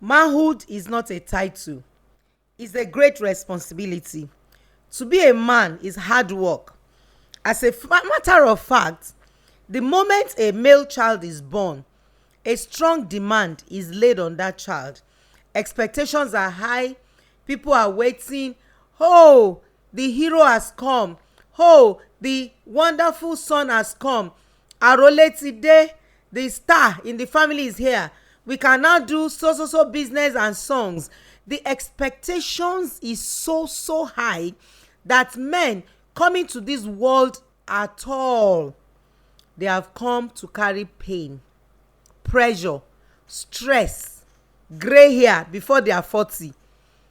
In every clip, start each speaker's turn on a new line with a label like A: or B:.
A: Manhood is not a title, it's a great responsibility. To be a man is hard work. As a matter of fact, the moment a male child is born, a strong demand is laid on that child. Expectations are high, people are waiting. Oh, the hero has come. Oh, the wonderful son has come. Arole ti de, the star in the family is here. We can now do so business and songs. The expectations is so high that men coming to this world at all, they have come to carry pain, pressure, stress, grey hair before they are 40.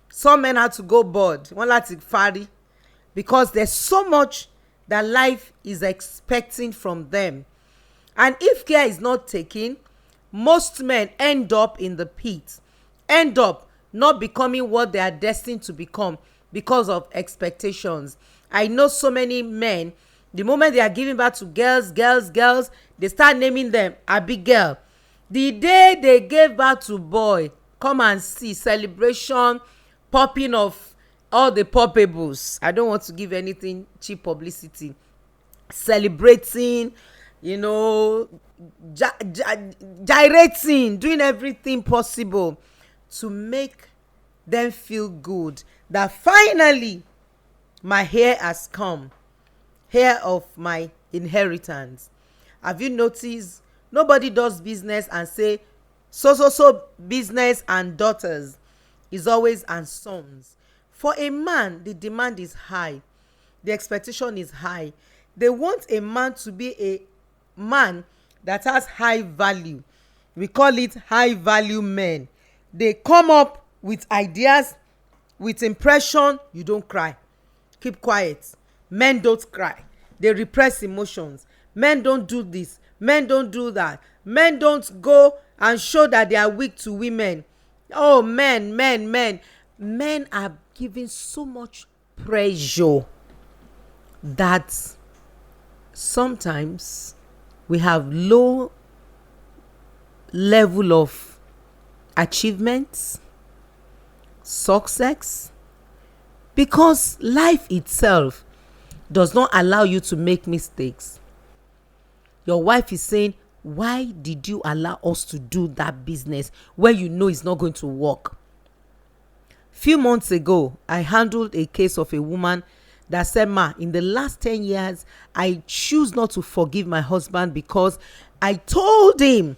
A: Some men had to go bored, wọ́n láti fari, because there's so much that life is expecting from them. And if care is not taken, most men end up in the pit, end up not becoming what they are destined to become because of expectations. I know so many men, the moment they are giving birth to girls, they start naming them Abigail. The day they gave birth to boy, come and see celebration, popping of all the poppables. I don't want to give anything cheap publicity. Celebrating, gyrating, doing everything possible to make them feel good that finally my heir has come, heir of my inheritance. Have you noticed nobody does business and say so business and daughters? Is always and sons. For a man, the demand is high, the expectation is high. They want a man to be a man that has high value. We call it high value men. They come up with ideas, with impression. You don't cry, keep quiet. Men don't cry, they repress emotions. Men don't do this, men don't do that. Men don't go and show that they are weak to women. Oh, men are giving so much pressure that sometimes we have low level of achievements, success, because life itself does not allow you to make mistakes. Your wife is saying, why did you allow us to do that business when you know it's not going to work? Few months ago, I handled a case of a woman that said, ma, in the last 10 years, I choose not to forgive my husband because I told him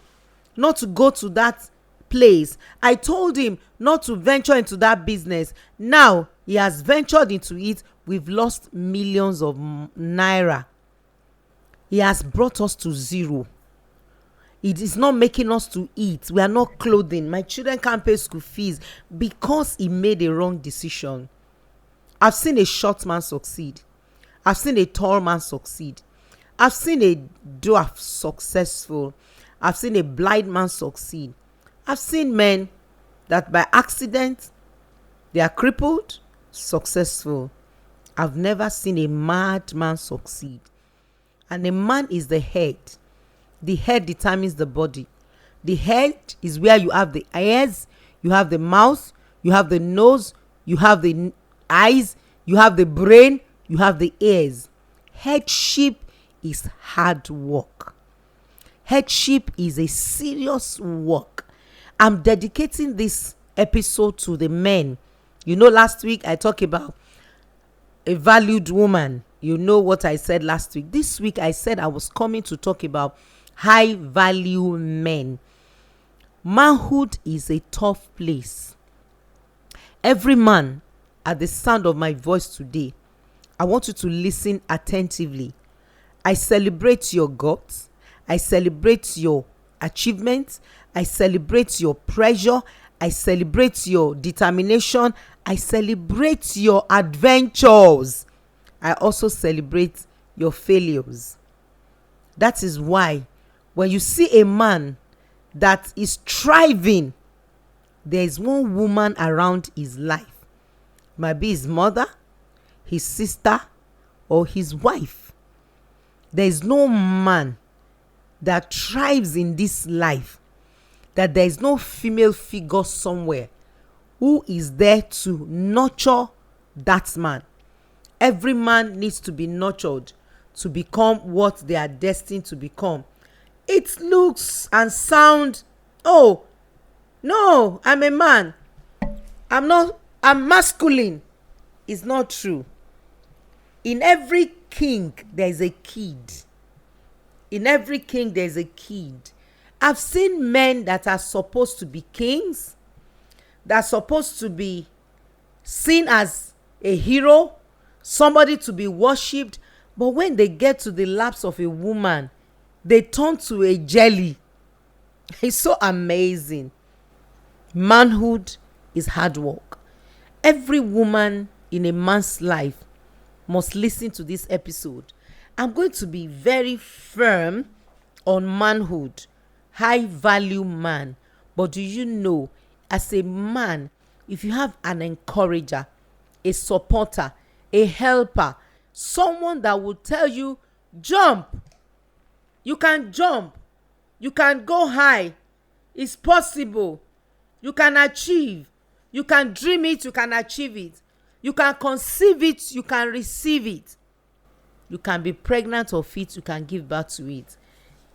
A: not to go to that place. I told him not to venture into that business. Now, he has ventured into it. We've lost millions of naira. He has brought us to zero. It is not making us to eat. We are not clothing. My children can't pay school fees because he made a wrong decision. I've seen a short man succeed. I've seen a tall man succeed. I've seen a dwarf successful. I've seen a blind man succeed. I've seen men that by accident they are crippled, successful. I've never seen a mad man succeed. And a man is the head. The head determines the body. The head is where you have the ears, you have the mouth, you have the nose, you have the eyes, you have the brain, you have the ears. Headship is hard work. Headship is a serious work. I'm dedicating this episode to the men. Last week I talked about a valued woman. You know what I said last week. This week I said I was coming to talk about high value men. Manhood is a tough place. Every man, at the sound of my voice today, I want you to listen attentively. I celebrate your guts. I celebrate your achievements. I celebrate your pressure. I celebrate your determination. I celebrate your adventures. I also celebrate your failures. That is why when you see a man that is thriving, there is one woman around his life. It might be his mother, his sister, or his wife. There is no man that thrives in this life that there is no female figure somewhere who is there to nurture that man. Every man needs to be nurtured to become what they are destined to become. It looks and sound, oh no, I'm a man, I'm masculine. It's not true. In every king there's a kid. In every king there's a kid. I've seen men that are supposed to be kings, that are supposed to be seen as a hero, somebody to be worshipped, but when they get to the laps of a woman, they turn to a jelly. It's so amazing. Manhood is hard work. Every woman in a man's life must listen to this episode. I'm going to be very firm on manhood, high value man. But do you know, as a man, if you have an encourager, a supporter, a helper, someone that will tell you, jump, you can jump, you can go high, it's possible, you can achieve, you can dream it, you can achieve it, you can conceive it, you can receive it, you can be pregnant of it, you can give birth to it.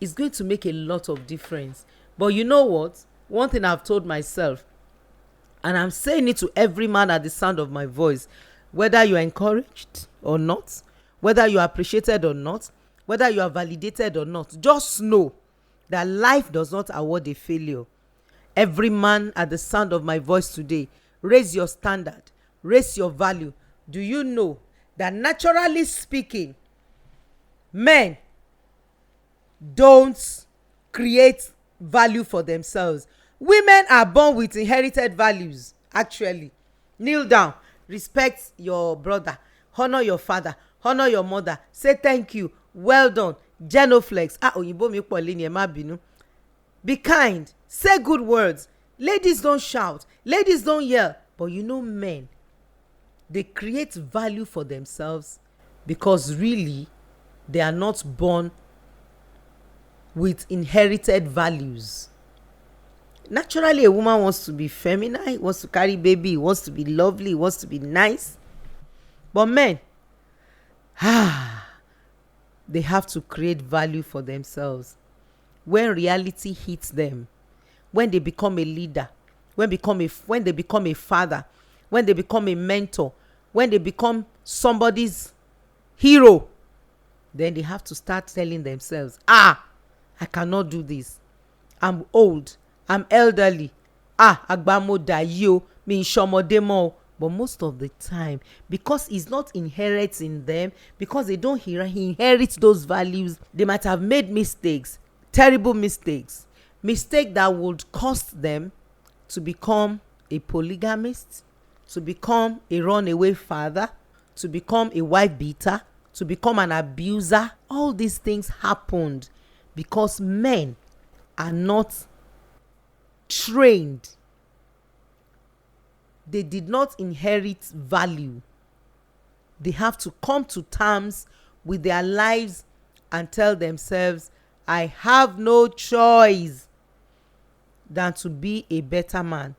A: It's going to make a lot of difference. But you know what? One thing I've told myself, and I'm saying it to every man at the sound of my voice, whether you are encouraged or not, whether you are appreciated or not, whether you are validated or not, just know that life does not award a failure. Every man at the sound of my voice today, raise your standard, raise your value. Do you know that naturally speaking, men don't create value for themselves? Women are born with inherited values. Actually, kneel down, respect your brother, honor your father, honor your mother, say thank you, well done, genuflex. Oyinbo mi pọ̀ lẹ́ni ẹ má bínú. Be kind, say good words. Ladies don't shout, ladies don't yell. But you know, men, they create value for themselves because really they are not born with inherited values. Naturally, a woman wants to be feminine, wants to carry baby, wants to be lovely, wants to be nice. But men, they have to create value for themselves. When reality hits them, when they become a leader, when they become a father, when they become a mentor, when they become somebody's hero, then they have to start telling themselves, I cannot do this. I'm old, I'm elderly. Agbamo dayi o, mi nṣọmọdé mọ́ o. But most of the time, because it's not inherent in them, because they don't inherit those values, they might have made mistakes, terrible mistakes, that would cost them to become a polygamist, to become a runaway father, to become a wife beater, to become an abuser. All these things happened because men are not trained. They did not inherit value. They have to come to terms with their lives and tell themselves, I have no choice than to be a better man.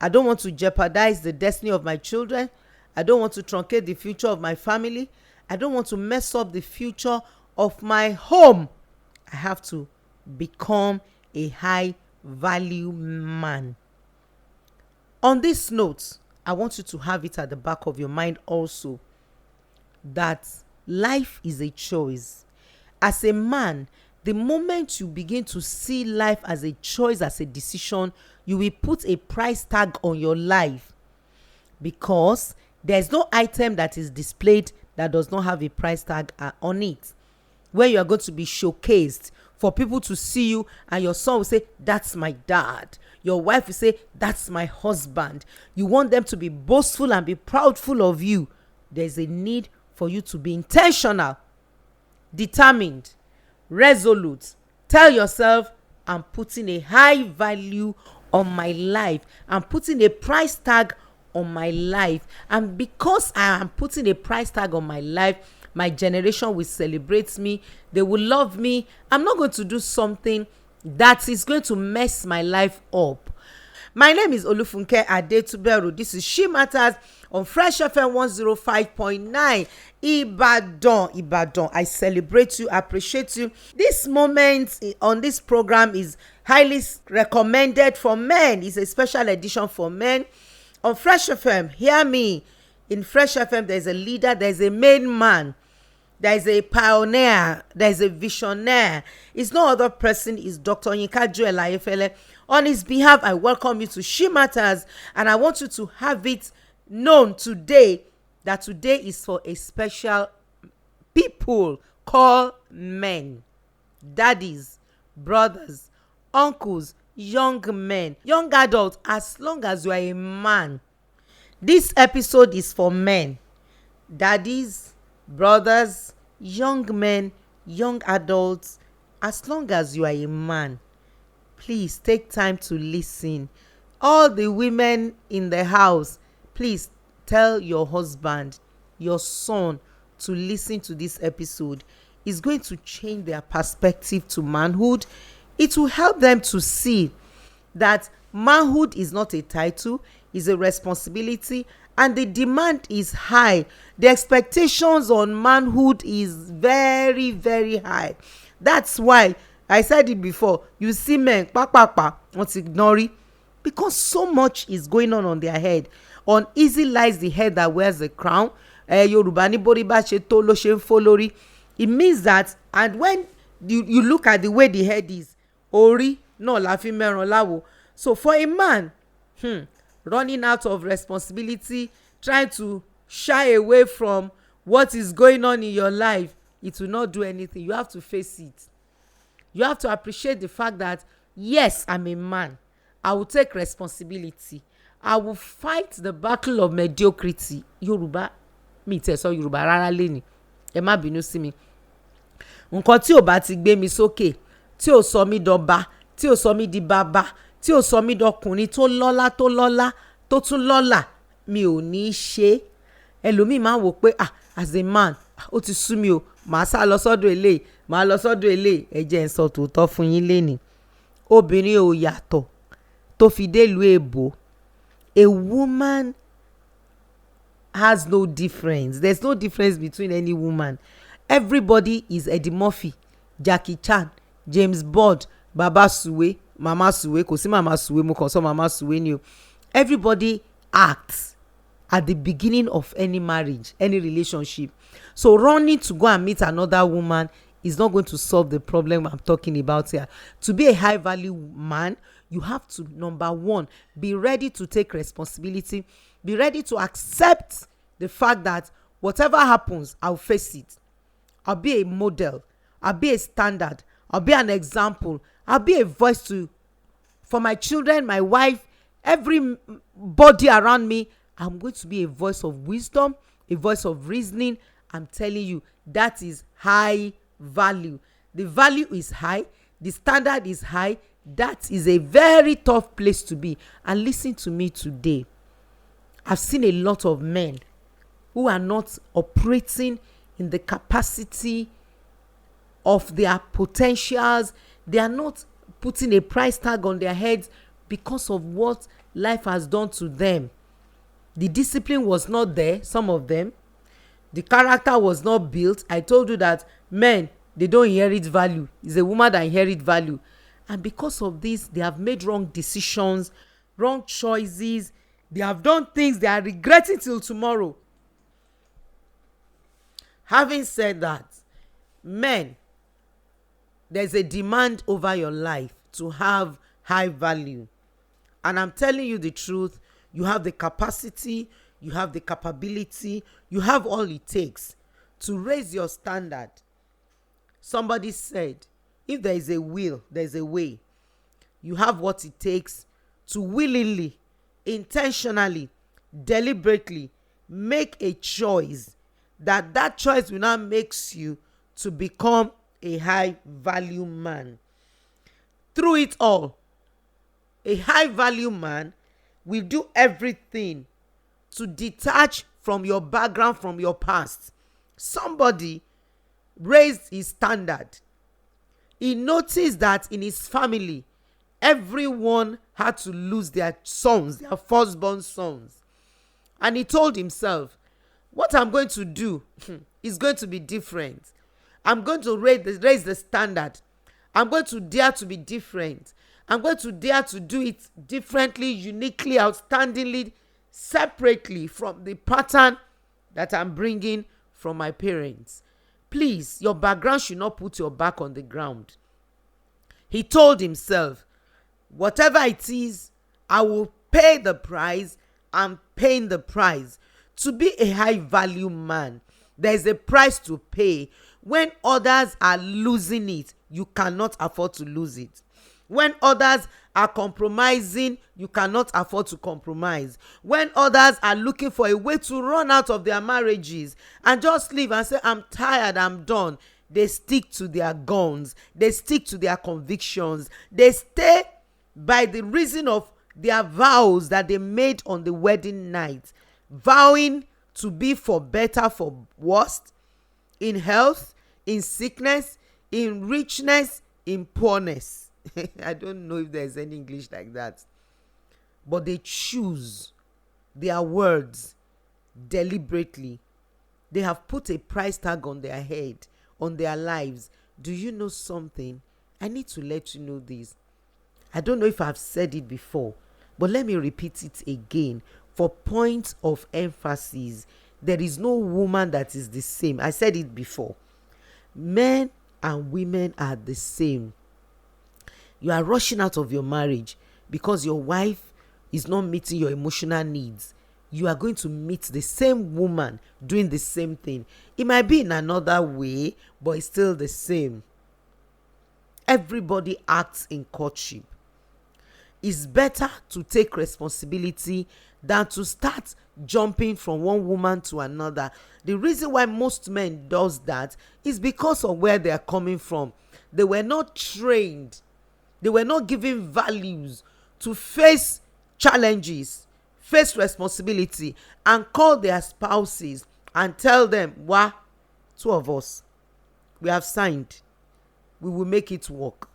A: I don't want to jeopardize the destiny of my children. I don't want to truncate the future of my family. I don't want to mess up the future of my home. I have to become a high value man. On this note, I want you to have it at the back of your mind also that life is a choice. As a man, the moment you begin to see life as a choice, as a decision, you will put a price tag on your life, because there's no item that is displayed that does not have a price tag on it, where you are going to be showcased for people to see you, and your son will say, that's my dad. Your wife will say, that's my husband. You want them to be boastful and be proudful of you. There's a need for you to be intentional, determined, resolute. Tell yourself, I'm putting a high value on my life. I'm putting a price tag on my life. And because I am putting a price tag on my life, my generation will celebrate me. They will love me. I'm not going to do something that is going to mess my life up. My name is Olufunke Adetuberu. This is Shematters on Fresh FM 105.9 Ibadan. I celebrate you, appreciate you. This moment on this program is highly recommended for men. It's a special edition for men. On Fresh FM, hear me. In Fresh FM, there's a leader, there's a main man, there's a pioneer, there's a visionary. It's no other person, it's Dr. Yinka Joel Ayefele. On his behalf, I welcome you to Shematters, and I want you to have it known today that today is for a special people called men, daddies, brothers, uncles, young men, young adults. As long as you are a man, this episode is for men, daddies, brothers, young men, young adults. As long as you are a man, please take time to listen. All the women in the house, please tell your husband, your son, to listen to this episode. It's going to change their perspective to manhood. It will help them to see that manhood is not a title, it's a responsibility, and the demand is high. The expectations on manhood is very, very high. That's why I said it before. You see men, want ignore it, because so much is going on their head. Uneasy lies the head that wears the crown. Yoruba ni bori ba se to lo se n fo lori. It means that, and when you look at the way the head is, ori no la fi meran lawo. So for a man, running out of responsibility, trying to shy away from what is going on in your life, it will not do anything. You have to face it. You have to appreciate the fact that, yes, I'm a man. I will take responsibility. I will fight the battle of mediocrity. Yoruba, mi tẹ̀ sọ Yorùbá rárá lẹ́ni. Ẹ má bínú sí mi. Nǹkan tí ò bá ti gbé mi sókè, tí ò sọ mí dọba, tí ò sọ mí di bàbá, tí ò sọ mí dọkùnrin tó lọ́lá tó tún lọ́lá, mi ò ní í ṣe. Ẹlòmíì máa ń wò pé as a man, ó ti sú mi o, màá sá lọ sọ́dọ̀ eléyìí, màá lọ sọ́dọ̀ eléyìí. Ẹ jẹ́ n sọ tòótọ́ fún yín lẹ́ni. Obìnrin ò yàtọ̀ tó fi délùú èbó. A woman has no difference. There's no difference between any woman. Everybody is Eddie Murphy, Jackie Chan, James Bond, Baba Suwe, Mama Suwe. Kò sí Mama Suwe, mo kàn sọ Mama Suwe ni o. Everybody acts at the beginning of any marriage, any relationship. So running to go and meet another woman is not going to solve the problem I'm talking about here. To be a high value man, you have to, number one, be ready to take responsibility. Be ready to accept the fact that whatever happens, I'll face it. I'll be a model. I'll be a standard. I'll be an example. I'll be a voice for my children, my wife, everybody around me. I'm going to be a voice of wisdom, a voice of reasoning. I'm telling you, that is high value. The value is high. The standard is high. That is a very tough place to be. And listen to me today. I've seen a lot of men who are not operating in the capacity of their potentials. They are not putting a price tag on their heads because of what life has done to them. The discipline was not there, some of them. The character was not built. I told you that men, they don't inherit value. It's a woman that inherits value. And because of this, they have made wrong decisions, wrong choices. They have done things they are regretting till tomorrow. Having said that, men, there's a demand over your life to have high value. And I'm telling you the truth, you have the capacity, you have the capability, you have all it takes to raise your standard. Somebody said, if there is a will, there's a way. You have what it takes to willingly, intentionally, deliberately make a choice, that choice will now makes you to become a high value man. Through it all, a high value man will do everything to detach from your background, from your past. Somebody raised his standard. He noticed that in his family, everyone had to lose their sons, their firstborn sons. And he told himself, what I'm going to do is going to be different. I'm going to raise the standard. I'm going to dare to be different. I'm going to dare to do it differently, uniquely, outstandingly, separately from the pattern that I'm bringing from my parents. Please, your background should not put your back on the ground. He told himself, whatever it is, I will pay the price. I'm paying the price. To be a high value man, there is a price to pay. When others are losing it, you cannot afford to lose it. When others are compromising, you cannot afford to compromise. When others are looking for a way to run out of their marriages and just leave and say, I'm tired, I'm done, they stick to their guns. They stick to their convictions. They stay by the reason of their vows that they made on the wedding night, vowing to be for better, for worse, in health, in sickness, in richness, in poorness. I don't know if there's any English like that. But they choose their words deliberately. They have put a price tag on their head, on their lives. Do you know something? I need to let you know this. I don't know if I've said it before, but let me repeat it again for point of emphasis. There is no woman that is the same. I said it before. Men and women are the same. You are rushing out of your marriage because your wife is not meeting your emotional needs. You are going to meet the same woman doing the same thing. It might be in another way, but it's still the same. Everybody acts in courtship. It's better to take responsibility than to start jumping from one woman to another. The reason why most men does that is because of where they are coming from. They were not trained. They were not given values to face challenges, face responsibility, and call their spouses and tell them, "Wah, two of us, we have signed. We will make it work.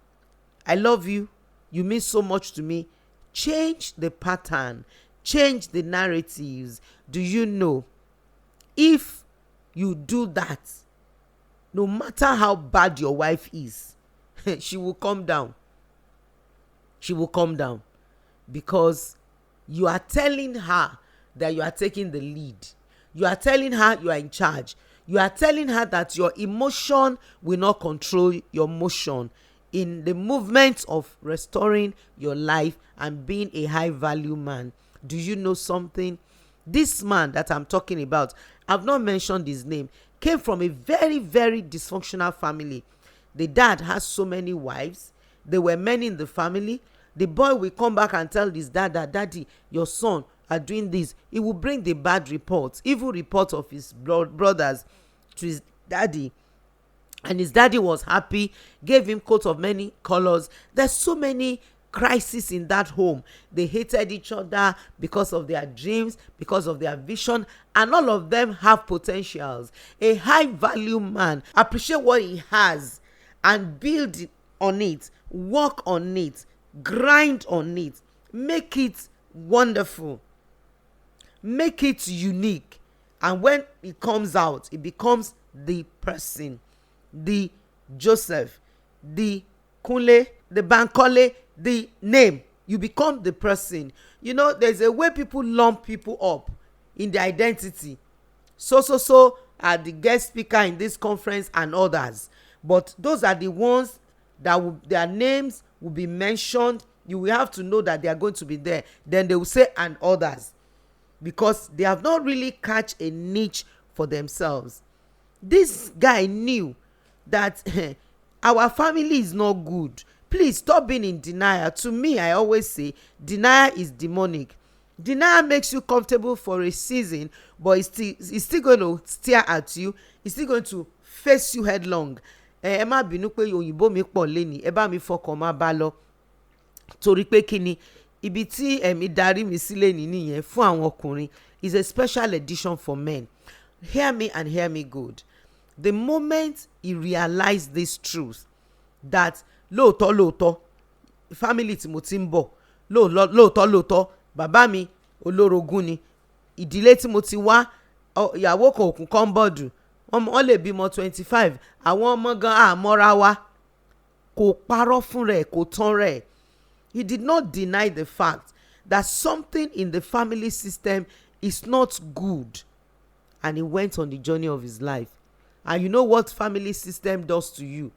A: I love you. You mean so much to me." Change the pattern. Change the narratives. Do you know, if you do that, no matter how bad your wife is, she will come down. She will come down because you are telling her that you are taking the lead. You are telling her you are in charge. You are telling her that your emotion will not control your motion in the movement of restoring your life and being a high value man. Do you know something? This man that I'm talking about, I've not mentioned his name, came from a very, very dysfunctional family. The dad has so many wives. There were many in the family. The boy will come back and tell his dad that, "Daddy, your son are doing this." He will bring the bad reports, evil reports of his brothers to his daddy. And his daddy was happy, gave him coat of many colors. There's so many crises in that home. They hated each other because of their dreams, because of their vision, and all of them have potentials. A high value man appreciate what he has and build on it, work on it, grind on it, make it wonderful, make it unique. And when it comes out, it becomes the person, the Joseph, the Kunle, the Bankole, the name. You become the person. You know, there's a way people lump people up in their identity. So are the guest speaker in this conference and others. But those are the ones that their names will be mentioned. You will have to know that they are going to be there. Then they will say "and others," because they have not really catch a niche for themselves. This guy knew that our family is not good. Please stop being in denial. To me, I always say denial is demonic. Denial makes you comfortable for a season, but it's still going to stare at you. It's still going to face you headlong. Ẹ má bínú pé òyìnbó mi pọ̀ lénìí, ẹ bá mi fọkàn má bá lọ. Torí pé kíni, ibi tí ẹ̀mí darí mi sí lénìí nìyẹn fún àwọn ọkùnrin. Is a special edition for men. Hear me and hear me good. The moment he realized this truth, that lóòótọ́ family tí mo ti ń bọ̀ lóòótọ́ bàbá mi olórogún ni, ìdílé tí mo ti wá ìyàwó kan òkun kan bọ̀dù wọ́n lè bímọ 25 àwọn ọmọ gan àmọ́ra wa. Kò parọ́ fún rẹ̀, kò tán rẹ̀. He did not deny the fact that something in the family system is not good, and he went on the journey of his life. And you know what family system does to you?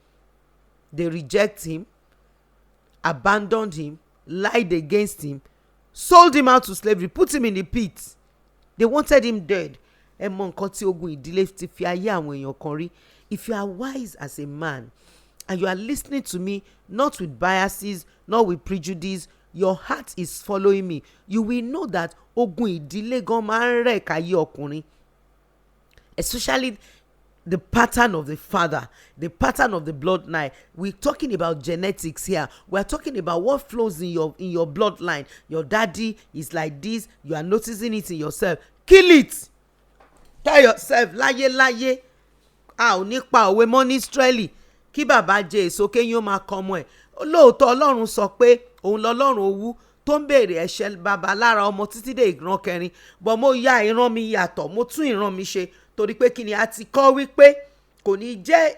A: They reject him, abandoned him, lied against him, sold him out to slavery, put him in the pit. They wanted him dead. Ẹ mọ nǹkan tí ogun ìdílé ti fi ayé àwọn èèyàn kan rí. If you are wise as a man and you are listening to me, not with biases, not with prejudice, your heart is following me, you will know that ogun ìdílé gan máa ń rẹ̀ káyé ọkùnrin. Especially the pattern of the father, the pattern of the bloodline. We're talking about genetics here. We're talking about what flows in your bloodline. Your daddy is like this. You are noticing it in yourself. Kill it. Tell yourself, láyé a ò ní pa òwe mọ́ ní Ísírẹ́lì kí bàbá jẹ èso kéyìn ó máa kọ ọmọ ẹ̀. Lóòótọ́ Ọlọ́run sọ pé òun lọ́lọ́run owú tó ń béèrè ẹ̀ṣẹ̀ bàbá lára ọmọ títí dé ìran kẹrin. Bọ̀ mo ya ìran mi yàtọ̀, mo tún ìran mi ṣe torí pé kí ni a ti kọ́ wípé kò ní jẹ́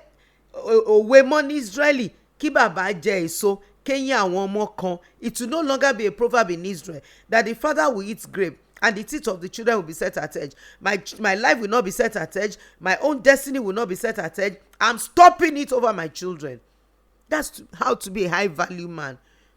A: òwe mọ́ ní Ísírẹ́lì kí bàbá jẹ èso kéyìn àwọn ọmọ kan. It will no longer be a proverb in Israel that the father will eat grape and the teeth of the children will be set at edge. My life will not be set at edge. My own destiny will not be set at edge. I'm stopping it over my children. That's how to be a high value man.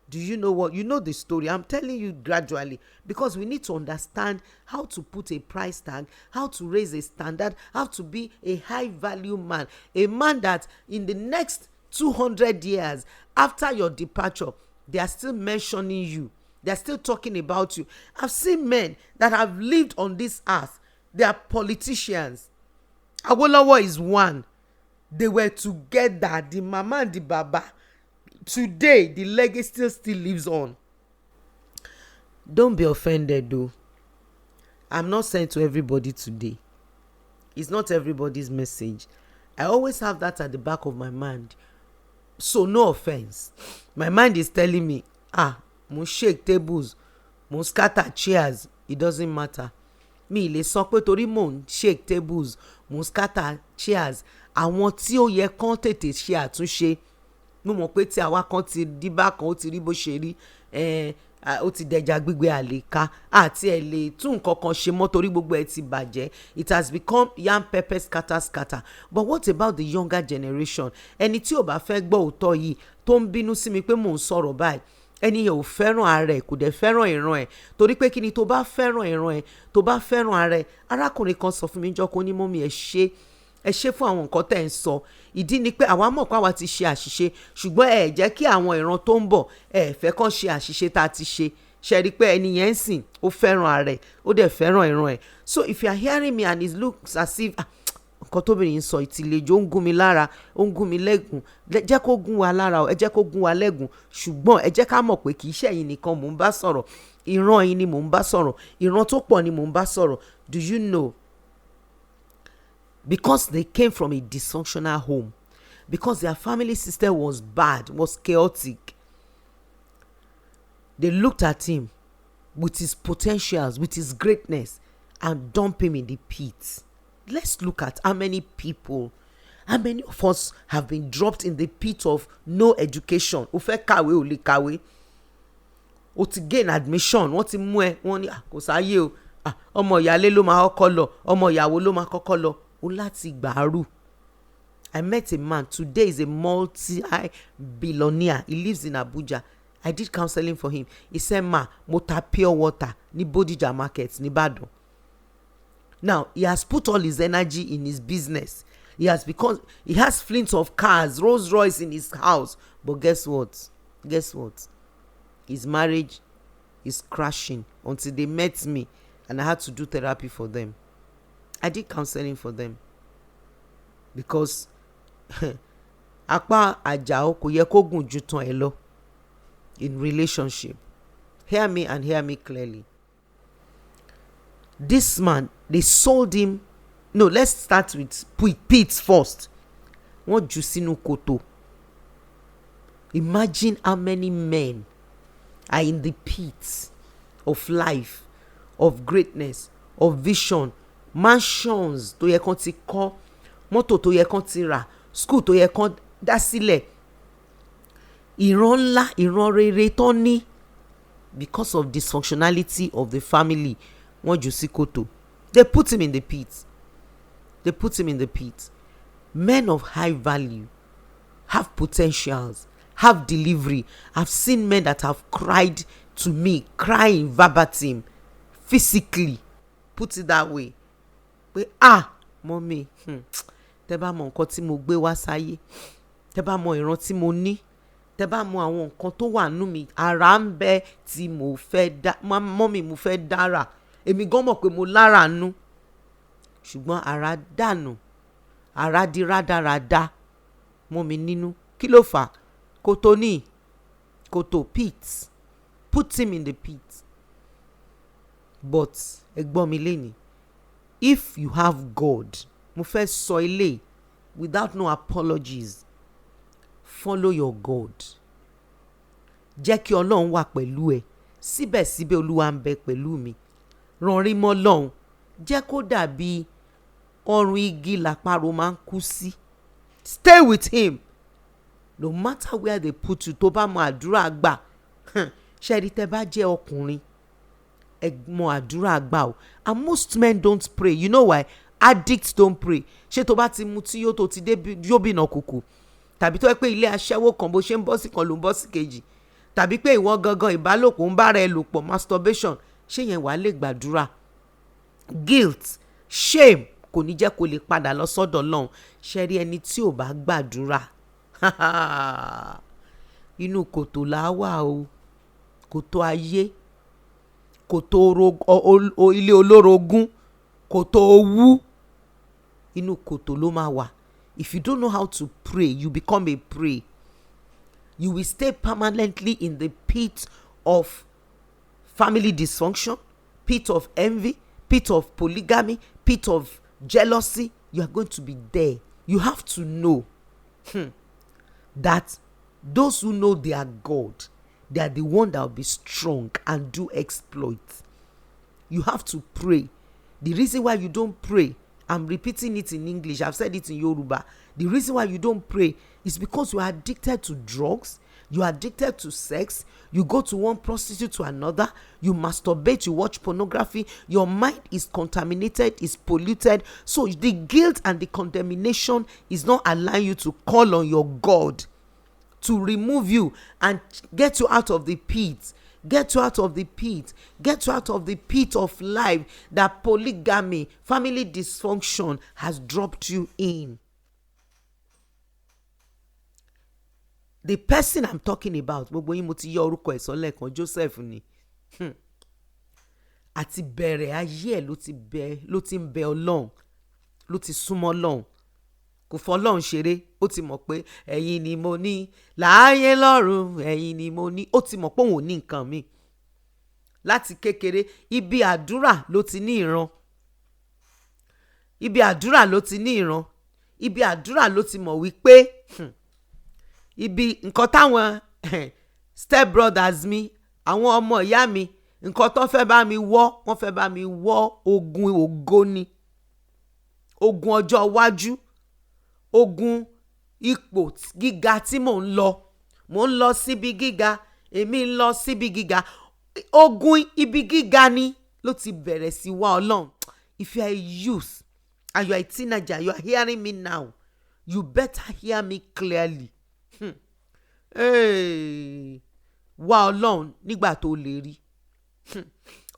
A: Do you know what? You know the story. I'm telling you gradually because we need to understand how to put a price tag, how to raise a standard, how to be a high value man. A man that in the next 200 years after your departure, they are still mentioning you. They are still talking about you. I've seen men that have lived on this earth. They are politicians. Awolowo is one. They were together, the mama and the baba. Today, the legacy still lives on. Don't be offended though. I'm not saying to everybody today. It's not everybody's message. I always have that at the back of my mind. So no offense. My mind is telling me, mo shake tables, mo scatter chairs. It doesn't matter. Mi lè sọ pé torí mo shake tables, mo scatter chairs. Àwọn tí ó yẹ kán tètè ṣe àtúnṣe. Mo mọ̀ pé tí àwa kan ti di bákan ó ti rí bó ṣe rí. Ó ti dẹja gbígbé àlèká àti ẹ̀ lè tún nǹkan kan ṣe mọ́ torí gbogbo ẹ̀ ti bàjẹ́. It has become yam pepper scatter. But what about the younger generation? Ẹni tí ò bá fẹ́ gbọ́ òótọ́ yìí tó ń bínú sí mi pé mò ń sọ̀rọ̀ báyìí. Ẹni yẹn ò fẹ́ràn ara ẹ̀ kò dẹ̀ fẹ́ràn ìran ẹ̀ torí pé kí ni tó bá fẹ́ràn ìran ẹ̀ tó bá fẹ́ràn ara ẹ̀. Arákùnrin kan sọ fún mi jọ́ kó ní mọ́mí ẹ ṣe fún àwọn nǹkan tẹ́ ń sọ. Ìdí ni pé àwa mọ̀ pé àwa ti ṣe àṣìṣe ṣùgbọ́n ẹ jẹ́ kí àwọn ìran tó ń bọ̀ ẹ fẹ́ kàn ṣe àṣìṣe tá a ti ṣe. Ṣe rí i pé ẹni yẹn ń sìn ó fẹ́ràn ara ẹ̀ ó dẹ̀ fẹ́ràn ìran ẹ̀. So if you are hearing me and it looks as if nǹkan tóbìnrin ń sọ ìtìlẹ́jọ́ ó ń gún mi lára ó ń gún mi lẹ́gùn jẹ́ kó gún wa lára ẹ jẹ́ kó gún wa lẹ́gùn ṣùgbọ́n ẹ jẹ́ ká mọ̀ pé kì í ṣe ẹ̀yin nìkan mò ń bá sọ̀rọ̀ ìran yín ni mò ń bá sọ̀rọ̀ ìran tó pọ̀ ni mò ń bá sọ̀rọ̀. Do you know? Because they came from a dysfunctional home, because their family system was bad, was chaotic, they looked at him with his potentials, with his greatness, and dumped him in the pit. Let's look at how many of us have been dropped in the pit of no education. Ó fẹ́ kàwé ò lè kàwé. Ó ti gain admission, wọ́n ti mú ẹ, wọ́n ní kò sáyé o. Ọmọ ìyálé ló máa kọ́kọ́ lọ, ọmọ ìyàwó ló máa kọ́kọ́ lọ. Ó láti gbàrú. I met a man today, is a multi-billionaire. He lives in Abuja. I did counseling for him. He said, mo ta pure water ní Bodija market ní Ibadan. Now, he has put all his energy in his business. He has fleets of cars, Rolls Royce in his house. But guess what? His marriage is crashing until they met me and I had to do therapy for them. I did counseling for them. Because apá àjàó kò yẹ kó gùn ju tán ẹ lọ in relationship. Hear me and hear me clearly. This man, they sold him. No, let's start with pits first. Wọ́n jù sínú kòtò. Imagine how many men are in the pit of life, of greatness, of vision, mansions tó yẹ kán ti kọ́, mọ́tò tó yẹ kán ti rà, school tó yẹ kán dá sílẹ̀, ìran ńlá, ìran rere tán ní, because of dysfunctionality of the family, wọ́n jù sí kòtò. They put him in the pit. They put him in the pit. Men of high value have potentials, have delivery. I've seen men that have cried to me, crying verbatim, physically. Put it that way. Pé mọ́mí, tẹ́ bá mọ nǹkan tí mo gbé wá sáyé, tẹ́ bá mọ ìran tí mo ní, tẹ́ bá mọ àwọn nǹkan tó wà nínú mi, ara ń bẹ tí mo fẹ́ dá, mọ́mí mo fẹ́ dára. Èmi gan mọ̀ pé mo lára nú. Ṣùgbọ́n ara dànù, ara di rádaràda mọ́ mi nínú. Kí ló fà? Kòtò ní, kòtò, pit. Put him in the pit. But ẹ̀gbọ́n mi lénìí, if you have God, mo fẹ́ sọ ilé without no apologies, follow your God. Jẹ́ kí Ọlọ́run wà pẹ̀lú ẹ. Síbẹ̀síbẹ̀ Olúwa ń bẹ pẹ̀lú mi. Rànrí mọ́ Ọlọ́run. Jẹ́ kó dàbí ọrùn igi làparò máa ń kú sí. Stay with him. No matter where they put you, tó bá mọ àdúrà gbà. Ṣẹ́rí tẹ́ bá jẹ́ ọkùnrin, ẹ mọ àdúrà gbà o. And most men don't pray. You know why? Addicts don't pray. Ṣé tó bá ti mutí yó tó ti dé yóbìnà kùkù? Tàbí tó yẹ pé ilé aṣẹ́wó kan bó ṣe ń bọ́ sí kan ló ń bọ́ sí kejì? Tàbí pé ìwọ gangan ìbálòpọ̀ ń bára ẹ lò pọ̀, masturbation? Ṣé yẹn wàá lè gbàdúrà? Guilt, shame kò ní jẹ́ kó lè padà lọ sọ́dọ̀ Ọlọ́run. Ṣé rí ẹni tí ò bá gbàdúrà? Inú kòtò là wà o. Kòtò ayé, kòtò ilé olórogún, kòtò owú. Inú kòtò ló máa wà. If you don't know how to pray, you become a prey. You will stay permanently in the pit of family dysfunction, pit of envy, pit of polygamy, pit of jealousy. You are going to be there. You have to know that those who know their God, they are the one that will be strong and do exploits. You have to pray. The reason why you don't pray, I'm repeating it in English, I've said it in Yoruba. The reason why you don't pray is because you are addicted to drugs, you are addicted to sex, you go to one prostitute to another, you masturbate, you watch pornography, your mind is contaminated, is polluted. So the guilt and the condemnation is not allowing you to call on your God to remove you and get you out of the pit. Get you out of the pit. Get you out of the pit of life that polygamy, family dysfunction has dropped you in. The person I'm talking about, gbogbo yín mo ti yọ orúkọ ẹ̀ sọ́lẹ̀ kan, Joseph ni. Àti bẹ̀rẹ̀ ayé ẹ̀ ló ti ń bẹ Ọlọ́run, ló ti súnmọ́ Ọlọ́run. Kò fọlọ́run ṣeré. Ó ti mọ̀ pé ẹ̀yin ni mo ní láàyè lọ́run, ẹ̀yin ni mo ní. Ó ti mọ̀ pé òun ò ní nǹkan mi. Láti kékeré, ibi àdúrà ló ti ní ìran. Ibi àdúrà ló ti ní ìran. Ibi àdúrà ló ti mọ̀ wípé ibi nǹkan táwọn step brothers mi, àwọn ọmọ ìyá mi, nǹkan tó fẹ́ bá mi wọ́, wọ́n fẹ́ bá mi wọ́ ogun ògo ni. Ogun ọjọ́ iwájú. Ogun ipò gíga tí mò ń lọ síbi gíga, èmi ń lọ síbi gíga. Ogun ibi gíga ni ló ti bẹ̀rẹ̀ sí wá Ọlọ́run. If you are a youth and you are a teenager, you are hearing me now, you better hear me clearly. Wá Ọlọ́run nígbà tó lè rí.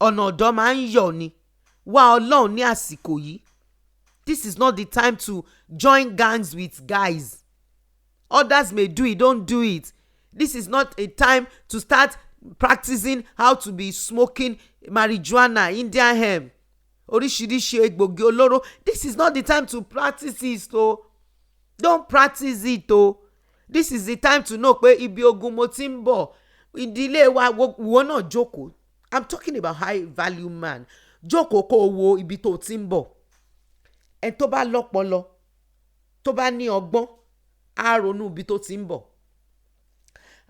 A: Ọ̀nà ọ̀dọ́ máa ń yọ̀ ni. Wá Ọlọ́run ní àsìkò yìí. This is not the time to join gangs with guys. Others may do it, don't do it. This is not a time to start practicing how to be smoking marijuana, Indian hemp, oríṣiríṣi egbògi olóró. This is not the time to practice it. Don't practice it. This is the time to know pé ibi ogun mo ti ń bọ̀. Ìdílé wa wo náà jókòó. I'm talking about high value man. Jókòó kó wo ibi tó ti ń bọ̀. Ẹ tó bá lọ́pọlọ, tó bá ní ọgbọ́n, á ronú ibi tó ti ń bọ̀.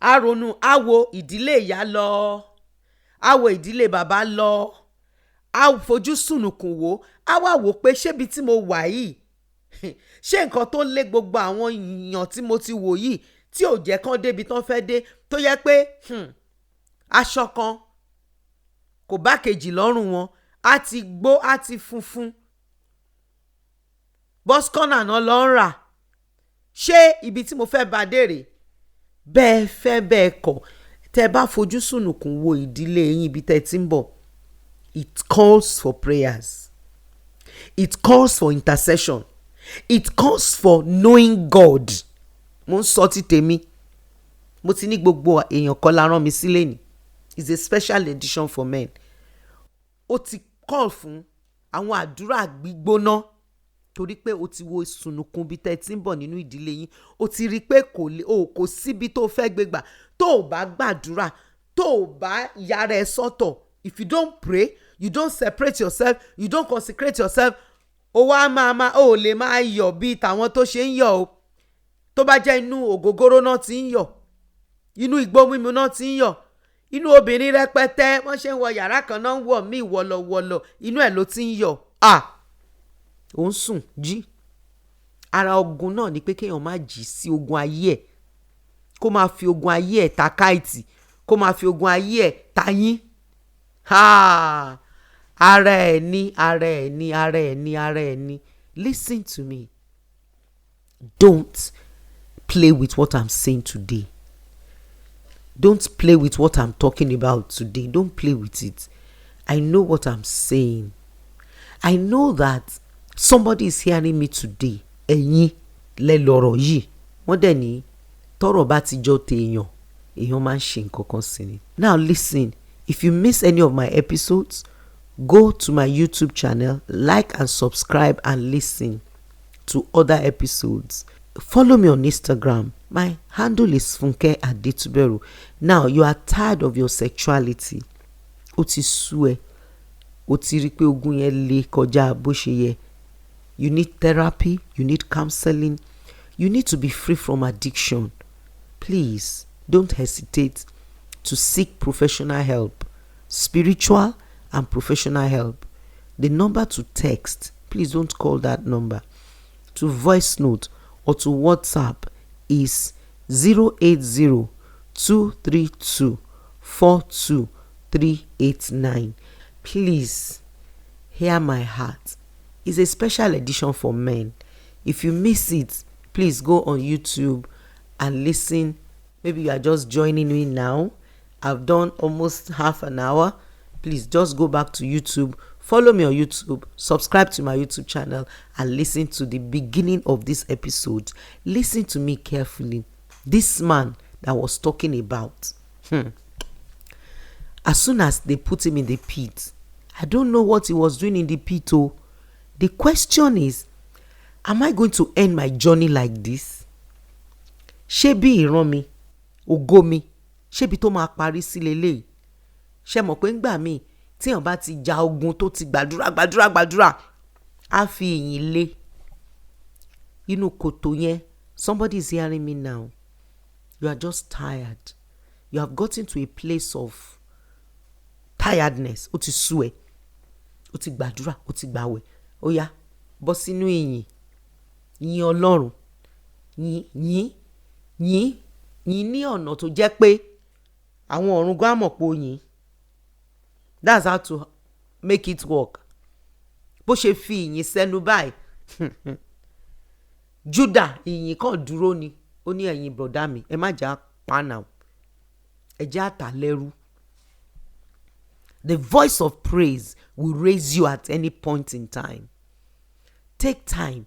A: á ronú, á wo ìdílé ìyá lọ, á wo ìdílé bàbá lọ, á fojú sùnùkùn wò, á wá wò pé ṣébi tí mo wà yìí ṣé nǹkan tó lé gbogbo àwọn èèyàn tí mo ti wò yìí tí ò jẹ́ kán débi tán fẹ́ dé, tó yẹ pé aṣọ kan kò bá kejì lọ́rùn wọn, á ti gbó, á ti funfun, bọ́sikọ́nà náà lọ ń rà. Ṣé ibi tí mo fẹ́ bá dé rèé? Bẹ́ẹ̀ fẹ́ bẹ́ẹ̀ kọ̀, tẹ́ bá fojú sùnùkùn wo ìdílé yín ibi tẹ́ ti ń bọ̀, it calls for prayers, it calls for intercession, it calls for knowing God. Mo ń sọ ti tèmi, mo ti ní gbogbo èèyàn kan la rán mi sílé ni, it's a special edition for men. Ó ti call fún àwọn àdúrà gbígbóná, torí pé o ti wo sùnùkùn bí tẹ́ ti ń bọ̀ nínú ìdílé yín, o ti rí pé kò síbi tó fẹ́ gbégbà tó o bá gbàdúrà, tó o bá yára ẹ sọ́tọ̀. If you don't pray, you don't separate yourself, you don't consecrate yourself, o wá o lè máa yọ̀ bí tàwọn tó ṣe ń yọ̀ o. Tó bá jẹ́ inú ògógóró náà ti ń yọ̀, inú igbó mímu náà ti ń yọ̀, inú obìnrin rẹpẹtẹ wọ́n ṣe ń wọ yàrá kan náà ń wọ̀ mí wọ̀lọ̀wọ̀lọ̀, inú ẹ̀ ló ti ń yọ̀. Ó ń sùn jí. Ara ogun náà ni pé kéèyàn má jí sí ogun ayé ẹ̀, kó máa fi ogun ayé ẹ̀ ta káìtì, kó máa fi ogun ayé ẹ̀ ta yín. Ara ẹ̀ ni. Listen to me. Don't play with what I'm saying today. Don't play with what I'm talking about today. Don't play with it. I know what I'm saying. I know that somebody is hearing me today. Ẹ̀yin lẹ lọ̀rọ̀ yìí. Wọ́n dẹ̀ ní tọ́rọ̀ bá ti jọ tèèyàn, èèyàn máa ń ṣe nǹkan kan sí ni. Now listen, if you miss any of my episodes, go to my YouTube channel, like and subscribe and listen to other episodes. Follow me on Instagram. My handle is funkeadetuberu. Now you are tired of your sexuality. Ó ti sú ẹ. Ó ti rí pé ogun yẹn le kọjá bó ṣe yẹ. You need therapy, you need counselling, you need to be free from addiction. Please don't hesitate to seek professional help, spiritual and professional help. The number to text, please don't call that number, to voice note or to WhatsApp is 080-232-42389. Please hear my heart. It's a special edition for men. If you miss it, please go on YouTube and listen. Maybe you are just joining me now. I've done almost half an hour. Please just go back to YouTube, follow me on YouTube, subscribe to my YouTube channel and listen to the beginning of this episode. Listen to me carefully. This man that was talking about, as soon as they put him in the pit, I don't know what he was doing in the pit. The question is, am I going to end my journey like this? Ṣé bí ìran mi, ògo mi, ṣé bí tó máa parí sí leléyìí? Ṣé mọ̀ pé ńgbà míì tíyàn bá ti ja ogun tó ti gbàdúrà, á fi ìyìn lé inú kòtò yẹn. Somebody is hearing me now. You are just tired. You have gotten to a place of tiredness. Ó ti sú ẹ. Ó ti gbàdúrà, ó ti gbàwẹ̀. Ó yá, bọ́ sínú ìyìn. Yìn Ọlọ́run. Yìn ní ọ̀nà tó jẹ́ pé àwọn ọ̀run gan mọ̀ pé ó yìn. That's how to make it work. Bó ṣe fi ìyìn sẹ́nu báyìí. Judah ìyìn kan dúró ni. Ó ní ẹ̀yin bọ̀dá mi, ẹ má jà pàánà. Ẹ jẹ́ àtà lẹ́rú. The voice of praise will raise you at any point in time. Take time.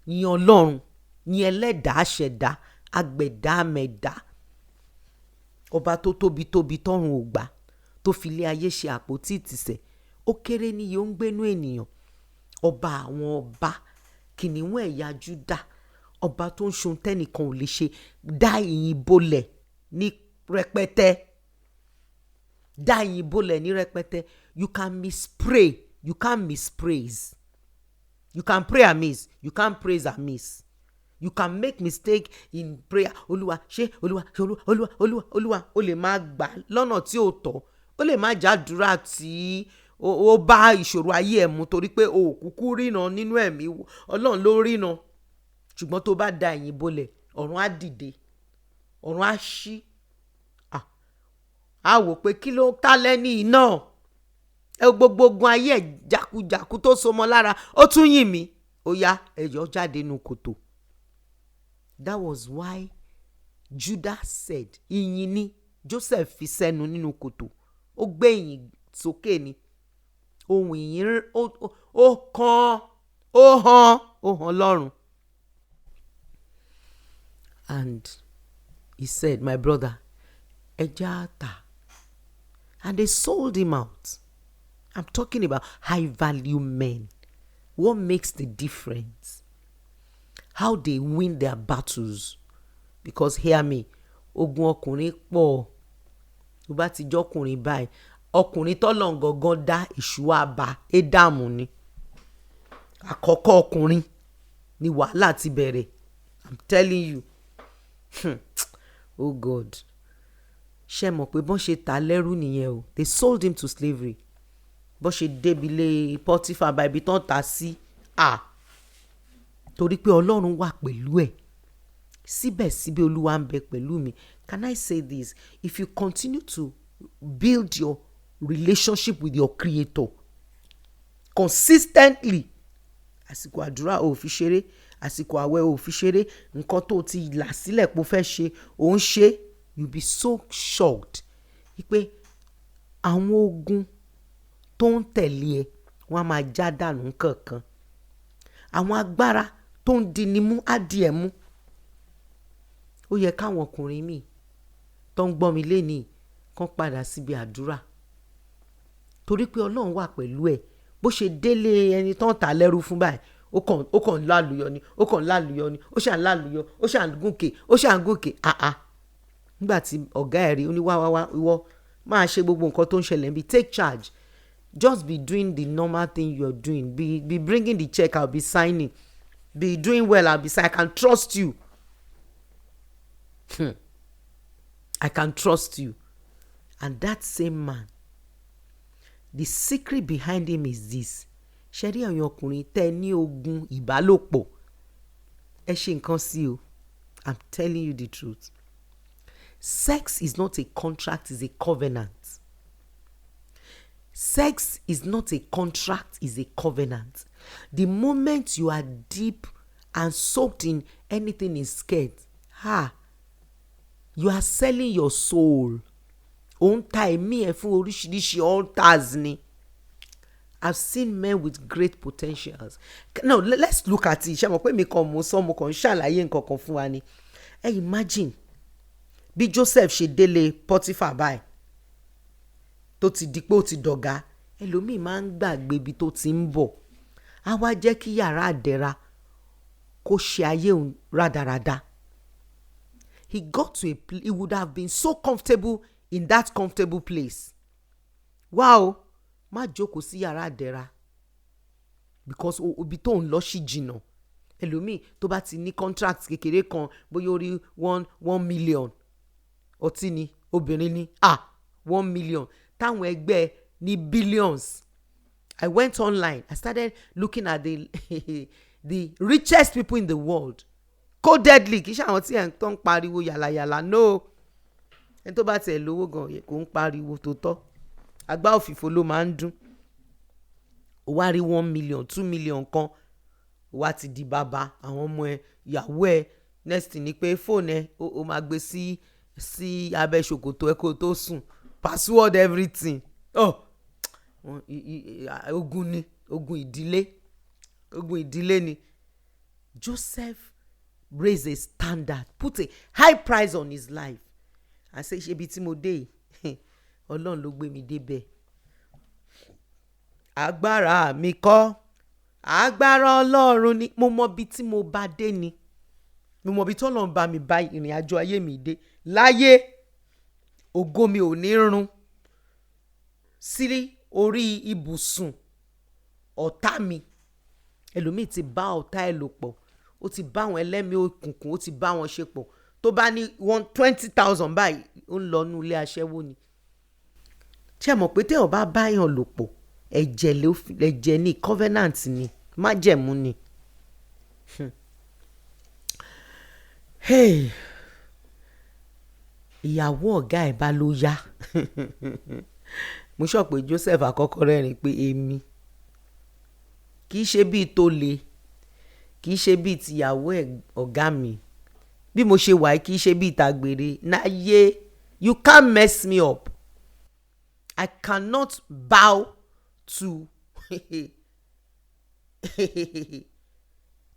A: Yìn Ọlọ́run, yìn Ẹlẹ́dàá ṣẹ̀dá, agbẹ̀dá mẹ̀dá. Ọba tó tóbi tọ́run ò gbà, tó fi ilé ayé ṣe àpótí ìtìsẹ̀. Ó kéré níye ó ń gbénú ènìyàn. Ọba àwọn ọba, kìnìún ẹ̀yà Júdà, ọba tó ń ṣohun tẹ́nìkan ò lè ṣe. Dá ìyìn bolẹ̀ ní rẹpẹtẹ. Dá ìyìn bolẹ̀ ní rẹpẹtẹ. You can mispray, you can't mispraise. You can pray amiss, you can't praise amiss. You can make mistake in prayer. Olúwa ṣé, Olúwa ṣé, Olúwa ó lè máa gbà lọ́nà tí ò tọ́. Ó lè má jàdúrà tí ó bá ìṣòro ayé ẹ̀ mu torí pé o ò kúkú ríran nínú ẹ̀mí. Ọlọ́run ló ríran. Ṣùgbọ́n tó bá da ẹ̀yìn bolẹ̀, ọ̀run á dìde, ọ̀run á ṣí. A wò pé kí ló ta lẹ́ni iná. Gbogbo ogun ayé ẹ̀ jákujàku tó so mọ́ lára, ó tún yìn mí. Ó yá, ẹ̀yọ́ jáde nínú kòtò. That was why Judah said, ìyìn ni Joseph fi sẹ́nu nínú kòtò. Ó gbé ìyìn sókè ni. Ohun ìyìn ó hàn lọ́run. And he said, my brother, ẹja ta. And they sold him out. I'm talking about high value men. What makes the difference? How they win their battles. Because hear me, ogun ọkùnrin pọ̀. Tó bá ti jọkùnrin báyìí, ọkùnrin tọ́lọ́run gangan dá èṣù àbá Édámù ni. Àkọ́kọ́ ọkùnrin ni wàhálà ti bẹ̀rẹ̀. I'm telling you. Oh God. Ṣé mọ̀ pé bọ́n ṣe tà lẹ́rú nìyẹn o. They sold him to slavery. Bọ́n ṣe débìlẹ̀ Pọ́tífà bá ibi tán tà sí. Torí pé Ọlọ́run wà pẹ̀lú ẹ̀. Síbẹ̀síbẹ̀ Olúwa ń bẹ pẹ̀lú mi. Can I say this? If you continue to build your relationship with your Creator consistently, àsìkò àdúrà ò fi ṣeré, àsìkò àwẹ̀ ò fi ṣeré, nǹkan tó ti là sílẹ̀ pé ó fẹ́ ṣe ò ń ṣe, you'll be so shocked pé àwọn ogun tó ń tẹ̀lé ẹ wọ́n á máa já dànù kankan. Àwọn agbára tó ń dini mú á di ẹ̀ mú. Ó yẹ káwọn ọkùnrin míì tó ń gbọ́ mi lénìí kán padà síbi àdúrà. Torí pé Ọlọ́run wà pẹ̀lú ẹ̀. Bó ṣe délé ẹni tó ń tà lẹ́rú fún báyìí, ó kàn lálùyọ ni, ó ṣàn lálùyọ, ó ṣàn gòkè. Nígbà tí ọ̀gá ẹ̀ rí, ó ní wá ìwọ máa ṣe gbogbo nǹkan tó ń ṣẹlẹ̀ níbi, take charge. Just be doing the normal thing you're doing. Be bringing the check, I'll be signing. Be doing well, I'll be signing. I can trust you. I can trust you. And that same man, the secret behind him is this. Ṣé rí àwọn ọkùnrin tẹ́ ní ogun ìbálòpọ̀, ẹ ṣe nǹkan sí o. I'm telling you the truth. Sex is not a contract, it's a covenant. Sex is not a contract, it's a covenant. The moment you are deep and soaked in anything is scared, you are selling your soul. Ó ń ta ẹ̀mí ẹ̀ fún oríṣiríṣi altars ni. I've seen men with great potentials. Now let's look at it. Ṣé mo pé mi kàn mo kàn ṣàlàyé nǹkan kan fún wa ni. Imagine bí Joseph ṣe délé Pọ́tífà báyìí tó ti di pé ó ti dọ̀gá, ẹlòmíì máa ń gbàgbé ibi tó ti ń bọ̀. Á wá jẹ́ kí yàrá àdẹ̀ra kó ṣe ayé òun rádaràda. He got to a place, he would have been so comfortable in that comfortable place. Wow, má jókòó sí yàrá àdẹ̀ra because ibi tó ń lọ sí jìnnà. Ẹlòmíì tó bá ti ní contract kékeré kan, bóyá ó rí 1 million. Ọtí ni, obìnrin ni, 1 million. Táwọn ẹgbẹ́ ní billions. I went online. I started looking at the richest people in the world. Codedly, kì í ṣe àwọn tí ẹ̀ ń tán pariwo yàlàyàlà. No. Ẹni tó bá tiẹ̀ lówó gan kò ń pariwo tó tọ́. Àgbá òfìfo ló máa ń dún. Ó wá rí 1 million, 2 million kan. Ó wá ti di bàbá àwọn ọmọ ẹ̀, ìyàwó ẹ̀. Next ni pé fóònù ẹ̀ ó máa gbé sí abẹ́ ṣòkòtò ẹ̀ kó tó sùn. Password everything. Ogun ni, ogun ìdílé ni. Joseph raised a standard, put a high price on his life. I say ṣebi tí mo dé yìí, Ọlọ́run ló gbé mi débẹ̀. Agbára mi kọ́, agbára Ọlọ́run ni. Mo mọ bí tí mo bá dé ni. Mo mọ bí tí Ọlọ́run bá mi bá ìrìn àjò ayé mi dé. Láyé ògo mi ò ní run sí orí ibùsùn ọ̀tá mi. Ẹlòmíì ti bá ọ̀tá ẹ̀ lò pọ̀. ó ti bá àwọn ẹlẹ́mìí òkùnkùn ó ti bá wọn ṣe pọ̀ tó bá ní 20,000 báyìí ó ń lọ nú ilé aṣẹ́wó ni. ṣé ẹ mọ̀ pé téèyàn bá báyàn lò pọ̀ ẹ̀jẹ̀ ní covenant ni májẹ̀mú ni. ìyàwó ọ̀gá ẹ̀ bá ló yá mo sọ pé Joseph àkọ́kọ́ rẹ́rìn pé èmi kì í ṣe bíi tó le kì í ṣe bíi tìyàwó ọ̀gá mi bí mo ṣe wà kì í ṣe bíi tàgbèrè náyé you can't mess me up. I cannot bow to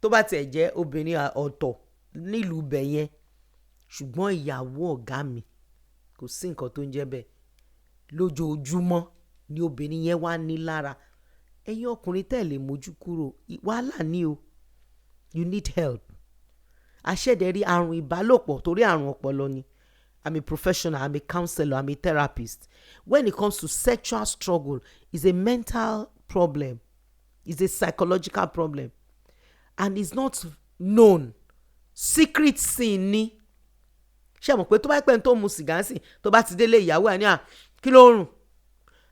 A: tó bá tiẹ̀ jẹ́ obìnrin ọ̀tọ̀ nílùú bẹ̀ yẹn ṣùgbọ́n ìyàwó ọ̀gá mi kò sí nǹkan tó ń jẹ́ bẹ́ẹ̀ lójoojúmọ́ ni obìnrin yẹn wá ní lára. ẹ̀yin ọkùnrin tẹ̀lé mójú kúrò wàhálà ni o, you need help. àṣẹ̀dẹ̀rí àrùn ìbálòpọ̀ torí àrùn ọpọlọ ni. I'm a professional, I'm a counselor, I'm a therapist. When it comes to sexual struggle, it's a mental problem, it's a psychological problem, and it's not known. Secret sin ni. ṣé mọ̀ pé tó bá pẹ́ tó mu sìgá sí tó bá ti délé ìyàwó ẹ̀ ní kí ló rùn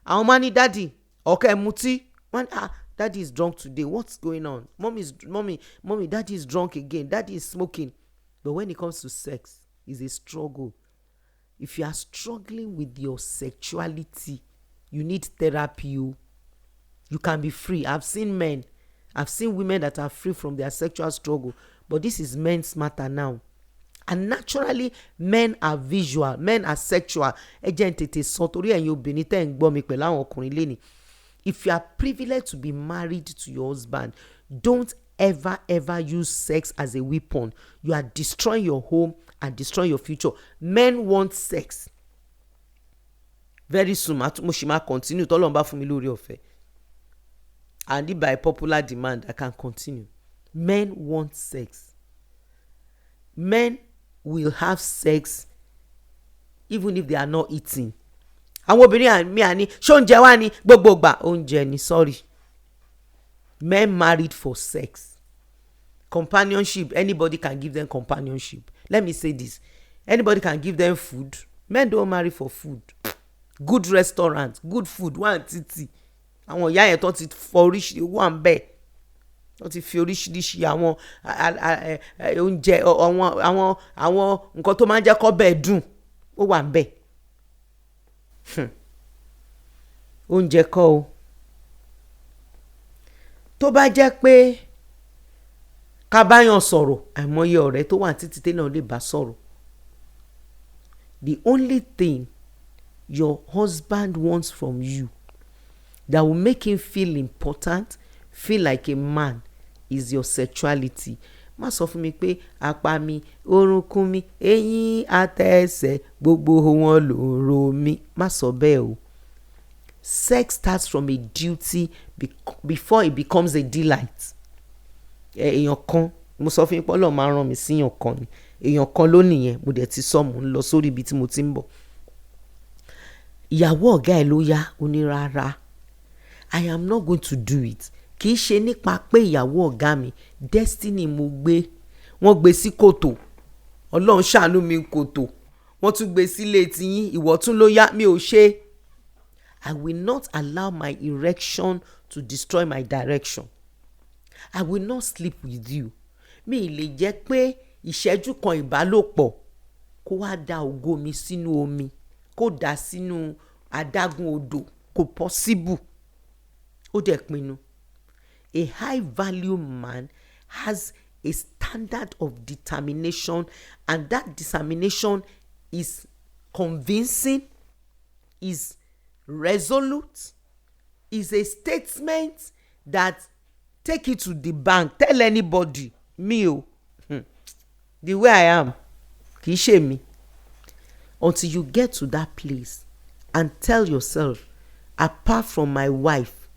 A: àwọn máa ní dádì ọ̀kẹ́ mutí wọ́n ní daddy is drunk today, what's going on? Mommy, daddy is drunk again, daddy is smoking. But when it comes to sex, it's a struggle. If you are struggling with your sexuality, you need therapy. You can be free. I've seen women that are free from their sexual struggle, but this is men's matter now. And naturally, men are visual, men are sexual. If you are privileged to be married to your husband, don't ever use sex as a weapon. You are destroying your home and destroying your future. Men want sex. Very soon, mo ṣì máa continue. Tọ́lọ́run bá fún mi lórí ọ̀fẹ́. And by popular demand, I can continue. Men want sex. Men will have sex even if they are not eating. Àwọn obìnrin mi àní ṣé oúnjẹ wà ní gbogbo ìgbà oúnjẹ ni sorry. Men married for sex. Companionship, anybody can give them companionship. Let me say this. Anybody can give them food. Men don't marry for food. Good restaurant, good food, one títì. Àwọn ìyá yẹn tó ti fọ oríṣiríṣi wà ń bẹ̀. Tó ti fi oríṣiríṣi àwọn oúnjẹ àwọn nǹkan tó máa ń jẹ́ kó bẹ́ẹ̀ dùn ó wà ń bẹ̀. Oúnjẹ kọ́ o. Tó bá jẹ́ pé ká báyàn sọ̀rọ̀ àìmọye ọ̀rẹ́ tó wà títí téèyàn lè bá sọ̀rọ̀. The only thing your husband wants from you that will make him feel important, feel like a man, is your sexuality. Má sọ fún mi pé apá mi, orúnkún mi, eyín àtẹsẹ̀ gbogbo wọn ló ń ro mi. Má sọ bẹ́ẹ̀ o. Sex starts from a duty before it becomes a delight. Èèyàn kan mo sọ fún yín pé Ọlọ́run máa rán mi sí èèyàn kan ni. Èèyàn kan ló nìyẹn mo dẹ̀ ti sọ mo ń lọ sórí ibi tí mo ti ń bọ̀. Ìyàwó ọ̀gá ẹ̀ ló yá ó ní rárá. I am not going to do it. Kì í ṣe nípa pé ìyàwó ọ̀gá mi destiny mo gbé. Wọ́n gbé sí kòtò. Ọlọ́run ṣàánú mi kòtò. Wọ́n tún gbé sílé tiyín ìwọ tún ló yá mi ò ṣe. I will not allow my erection to destroy my direction. I will not sleep with you. Mi lè jẹ́ pé ìṣẹ́jú kan ìbálòpọ̀ kó wá da ògo mi sínú omi kó dà sínú adágún odò kò possible. Ó dẹ̀ pinnu. A high value man has a standard of determination, and that determination is convincing, is resolute, is a statement that take it to the bank. Tell anybody, me o, the way I am, kì í ṣe mi. Until you get to that place and tell yourself, apart from my wife,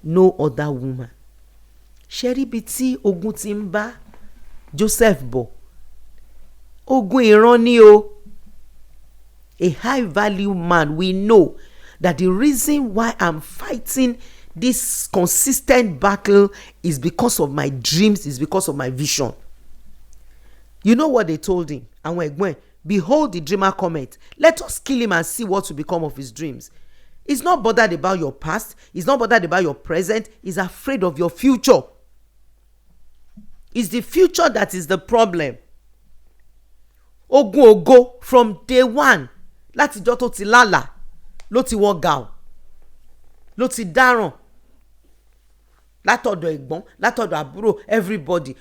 A: no other woman. Ṣé rí ibi tí ogun ti ń bá Joseph bọ̀? Ogun ìran ni o. A high value man, we know that the reason why I'm fighting This consistent battle is because of my dreams, is because of my vision. You know what they told him? And when behold the dreamer cometh, let us kill him and see what will become of his dreams. He's not bothered about your past. He's not bothered about your present. He's afraid of your future. It's the future that is the problem. Ogun ogo from day one. Láti jọ́ tó ti lálàá ló ti wọ́ ga ọ́, ló ti dáràn. Látọ̀dọ̀ ẹ̀gbọ́n, látọ̀dọ̀ àbúrò, everybody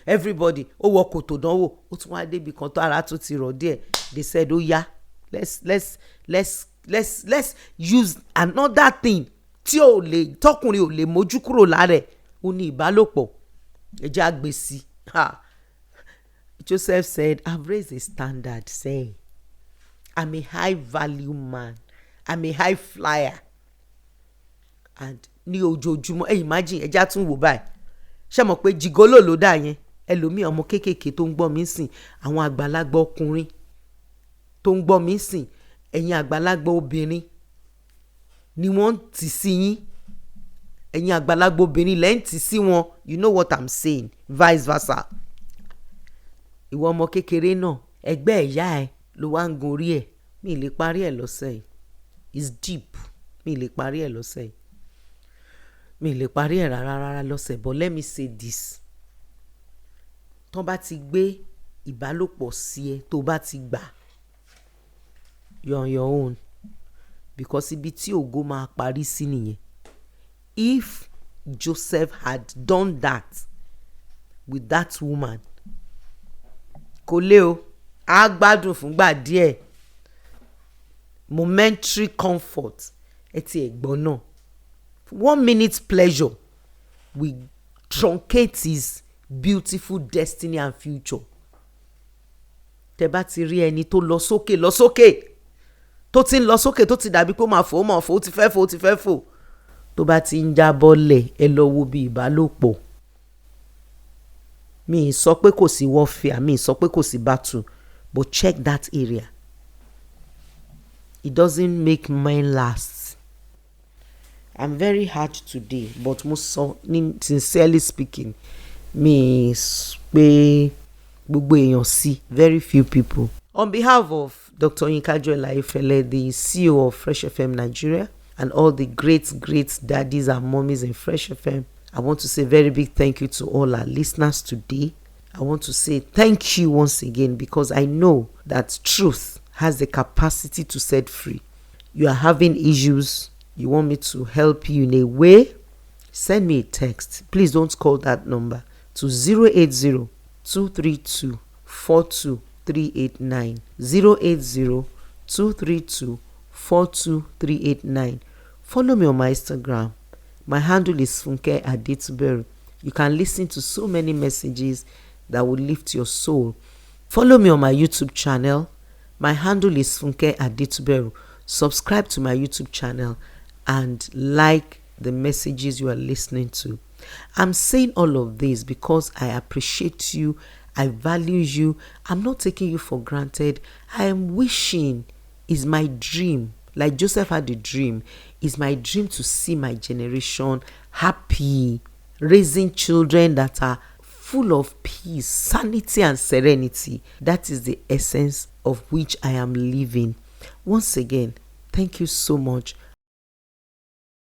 A: ó wọ kòtò dánwò. Ó tún wá débi kan tó ara tó ti rọ̀ díẹ̀. They said, oh yeah, let's use another thing tí ò lè tọkùnrin ò lè mójú kúrò lára ẹ̀. Ó ní ìbálòpọ̀. Ẹ jẹ́ àgbèsí. Joseph said, I've raised a standard saying, I'm a high value man. I'm a high flyer. And ní ojoojúmọ́, imagine, ẹ já tún wò báyìí. Ṣé mọ̀ pé jìgólò ló dà yẹn? Ẹlòmíì ọmọ kéékèèké tó ń gbọ́ mi sìn, àwọn àgbàlagbà ọkùnrin tó ń gbọ́ mi sìn, ẹ̀yin àgbàlagbà obìnrin ni wọ́n tì sí yín. Ẹ̀yin àgbàlagbà obìnrin lẹ́ ń tì sí wọn. You know what I'm saying? Vice versa. Ìwọ ọmọ kékeré náà, ẹgbẹ́ ẹ̀yà ẹ̀ ló wá ń gorí ẹ̀. Mi lè parí ẹ̀ lọ́sẹ̀ yìí. It's deep. Mi lè parí ẹ̀ lọ́sẹ̀ yìí. Mi lè parí ẹ̀ rárá lọ́sẹ̀. But let me say this. Tán bá ti gbé ìbálòpọ̀ sí ẹ, tó bá ti gbà, you're on your own. Because ibi tí ògo máa parí sí nìyẹn. If Joseph had done that with that woman, kò lè o, á gbádùn fúngbà díẹ̀, momentary comfort, ẹ ti ẹ̀gbọ́n náà. 1 minute pleasure will truncate his beautiful destiny and future. Tẹ́ bá ti rí ẹni tó lọ sókè tó ti ń lọ sókè tó ti dàbí pé ó máa fò ó ti fẹ́ fò tó bá ti ń jábọ́lẹ̀, ẹ lọ wo bí ìbálòpọ̀. Mi sọ pé kò sí warfare, mi sọ pé kò sí battle, but check that area. It doesn't make men last. I'm very hard today, but sincerely speaking, mi pé gbogbo èèyàn sí, very few people. On behalf of Dr. Yinka Joy-Laifele, the CEO of Fresh FM Nigeria, and all the great daddies and mommies in Fresh FM, I want to say a very big thank you to all our listeners today. I want to say thank you once again because I know that truth has the capacity to set free. You are having issues, you want me to help you in a way, send me a text. Please don't call that number to 080-232-42389. 080-232-42389. Follow me on my Instagram. My handle is funkeadetuberu. You can listen to so many messages that will lift your soul. Follow me on my YouTube channel. My handle is funkeadetuberu. Subscribe to my YouTube channel and like the messages you are listening to. I'm saying all of this because I appreciate you. I value you. I'm not taking you for granted. I am wishing, is my dream. Like Joseph had a dream. It's my dream to see my generation happy, raising children that are full of peace, sanity, and serenity. That is the essence of which I am living. Once again, thank you so much